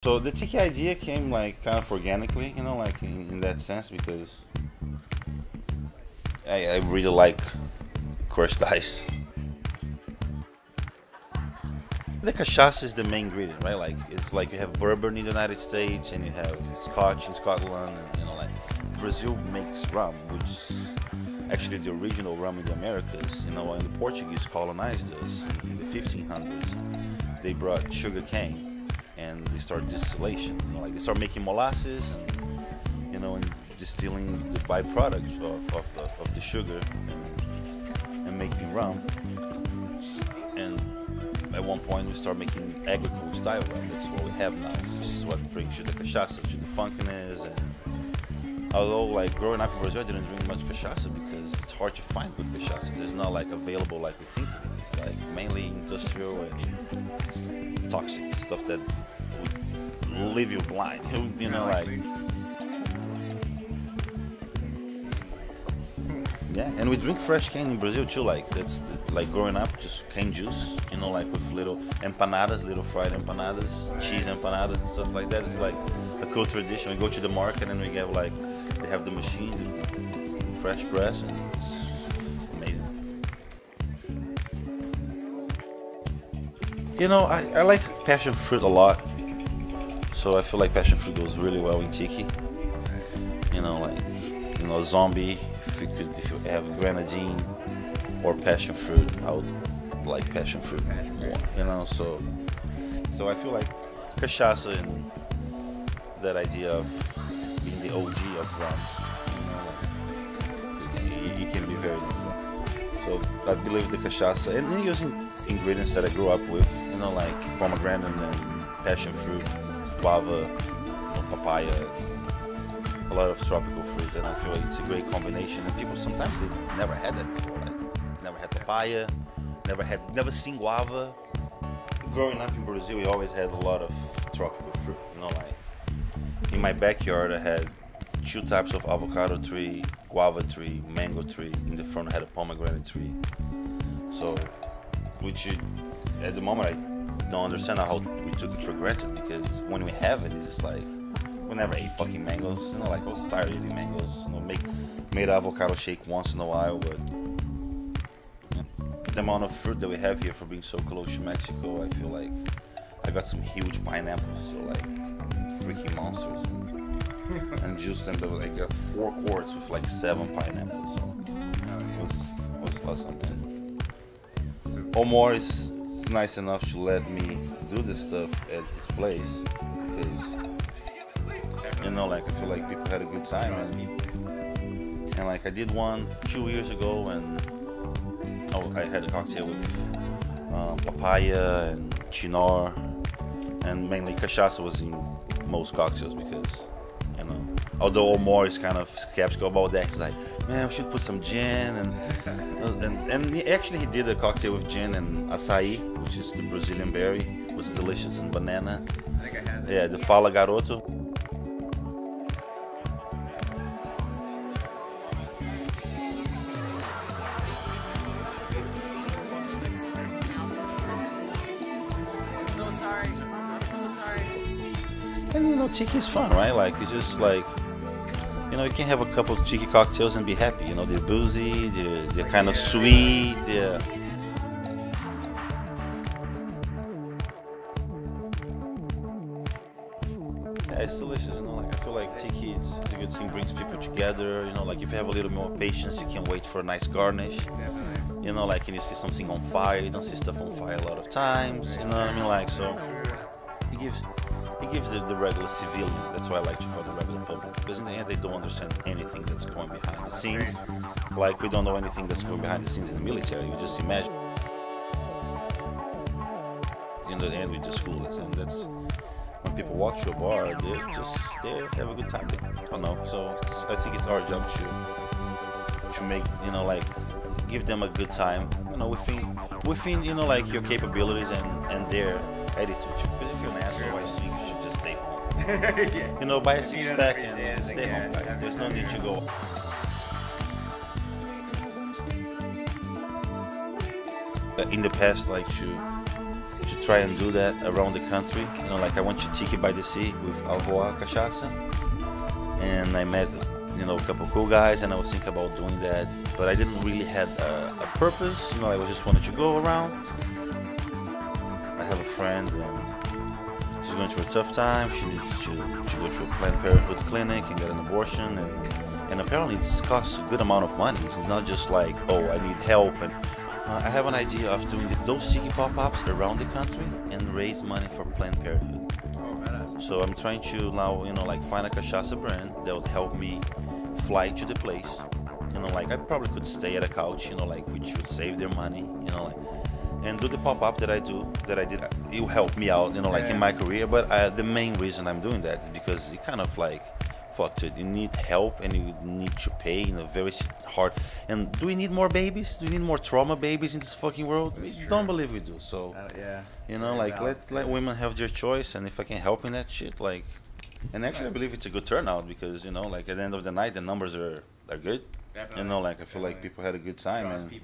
So the tiki idea came like kind of organically, you know, like in that sense, because I really like crushed ice. The cachaça is the main ingredient, right? Like it's like you have bourbon in the United States and you have Scotch in Scotland, and you know, like Brazil makes rum, which is actually the original rum in the Americas. You know, when the Portuguese colonized us in the 1500s, they brought sugar cane and they start distillation. You know, like they start making molasses and, you know, and distilling the byproducts of the sugar and making rum. And at one point we start making agricultural style rum. That's what we have now. This is what brings you the cachaça, to the funkiness. And although like growing up in Brazil, I didn't drink much cachaça because it's hard to find good cachaça. There's not like available like we think it is. Like mainly industrial and toxic stuff that would leave you blind. You know, like. Yeah, and we drink fresh cane in Brazil too. Like that's like growing up, just cane juice. You know, like with little empanadas, little fried empanadas, cheese empanadas and stuff like that. It's like a cool tradition. We go to the market and we get like they have the machine, the fresh press, and it's amazing. You know, I like passion fruit a lot, so I feel like passion fruit goes really well in tiki. You know, like zombie. If you have grenadine or passion fruit, I would like passion fruit more, you know. So I feel like cachaça and that idea of being the OG of rums, you know, it can be very different. So I believe the cachaça and then using ingredients that I grew up with, you know, like pomegranate and passion fruit, guava, papaya. A lot of tropical fruit, and I feel like it's a great combination. And people sometimes they never had that before, like never had papaya, never seen guava. Growing up in Brazil, we always had a lot of tropical fruit. You know, like in my backyard, I had 2 types of avocado tree, guava tree, mango tree. In the front, I had a pomegranate tree. So, at the moment, I don't understand how we took it for granted, because when we have it, it's just like. We never ate fucking mangoes, you know, like I was tired of eating mangoes. You know, made avocado shake once in a while, but you know, the amount of fruit that we have here for being so close to Mexico, I feel like I got some huge pineapples, so like freaking monsters, and juice them. I got 4 quarts with like 7 pineapples, so it was awesome. And Omar is nice enough to let me do this stuff at his place, because. You know, like I feel like people had a good time, and like I did one 2 years ago, and I had a cocktail with papaya and chinar, and mainly cachaça was in most cocktails, because you know, although Omar is kind of skeptical about that, he's like, man, we should put some gin, and he did a cocktail with gin and açaí, which is the Brazilian berry, it was delicious, and banana. I think I had that. Yeah, the Fala Garoto. And you know, tiki is fun, right? Like it's just like, you know, you can have a couple of tiki cocktails and be happy. You know, they're boozy, they're kind of sweet. Yeah, it's delicious. You know, like I feel like tiki, it's a good thing, brings people together. You know, like if you have a little more patience, you can wait for a nice garnish. Definitely. You know, like when you see something on fire, you don't see stuff on fire a lot of times. You know what I mean? Like so, it gives the regular civilian, that's why I like to call the regular public, because in the end they don't understand anything that's going behind the scenes. Like we don't know anything that's going behind the scenes in the military. We just imagine. In the end, we just clueless, and that's when people walk to a bar, they're just there, have a good time. They don't know. So I think it's our job to make, you know, like give them a good time. You know, within you know, like your capabilities and their attitude. Because if you're an asshole, I think you should just stay home. Yeah. You know, buy a 6-pack and stay home, guys. There's no need to go. In the past, like to try and do that around the country. You know, like I went to Tiki by the Sea with Alvoa Cachaça, and I met, you know, a couple cool guys, and I was thinking about doing that, but I didn't really have a purpose. You know, I was just wanted to go around. I have a friend, and she's going through a tough time. She needs to go to a Planned Parenthood clinic and get an abortion, and apparently it costs a good amount of money. It's not just like, oh, I need help. And I have an idea of doing those tiki pop-ups around the country and raise money for Planned Parenthood. So I'm trying to now, you know, like find a cachaça brand that would help me fly to the place. You know, like I probably could stay at a couch, you know, like which would save their money, you know, like, and do the pop-up that I did. It will help me out, you know, like in my career. But the main reason I'm doing that is because it kind of like, fuck it, you need help and you need to pay in a very hard. And do we need more babies? Do we need more trauma babies in this fucking world? We don't believe we do. So you know, like let women have their choice, and if I can help in that shit, like, and actually I believe it's a good turnout because, you know, like at the end of the night the numbers are good. You know, like I feel like people had a good time, and